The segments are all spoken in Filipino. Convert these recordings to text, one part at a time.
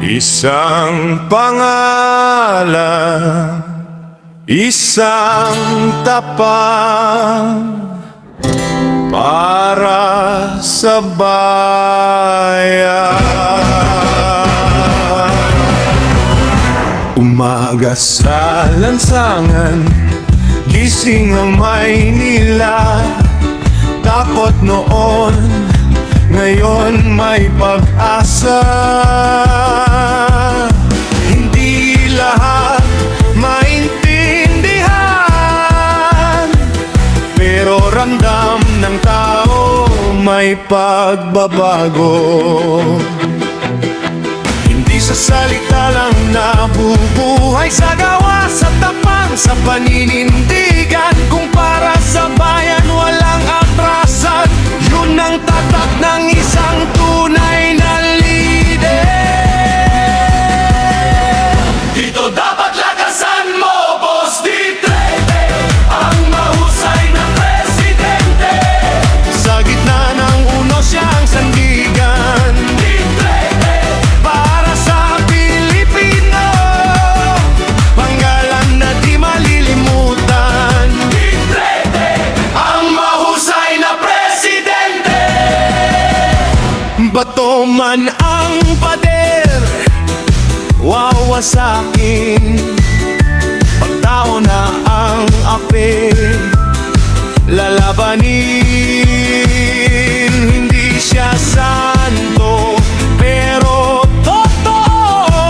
Isang pangalan, isang tapat para sa bayan. Umaga sa lansangan, gising ang Maynila. Takot noon, ngayon may pag-asa. Hindi lahat maintindihan, pero ramdam ng tao may pagbabago. Hindi sa salita lang nabubuhay, sa gawa, sa tapang, sa paninindigan. Kung para sa bayan walang atrasan, yun ang tatak ng isang tunay na leader. Dito dapat lakasan mo, Boss D-13, ang mahusay na presidente. Sa gitna ng uno siyang sandigan, D-13, para sa Pilipino. Panggalan na di malilimutan, D-13, ang mahusay na presidente. Bato man ang pader, wawasakin. Pagtao na ang ape, lalabanin. Hindi siya santo, pero totoo.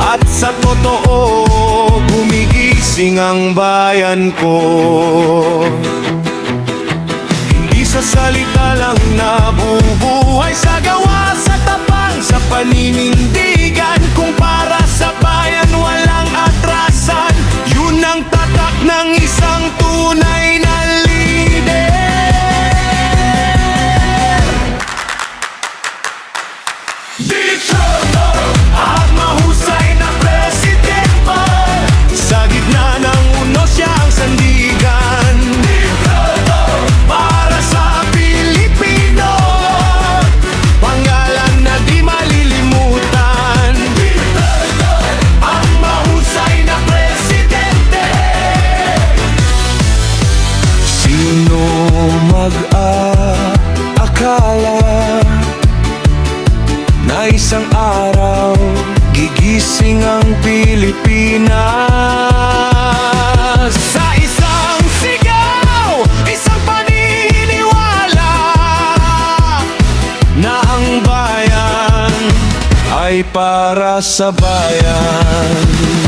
At sa totoo, gumigising ang bayan ko. Hindi sa salita lang nabubuhay, sa gawa, sa tapang, sa paninindigan. Kung para sa bayan walang atrasan, yun ang tatak ng isang tunay na leader. Dito ang mahusay na presidente, sa gitna ng uno siyang sandigan. Dito para sa Pilipino, panggalan na di malilimutan. Dito ang mahusay na presidente. Sino mag-aakala na isang araw gigising ang Pilipinas? Sa isang sigaw, isang paniniwala na ang bayan ay para sa bayan.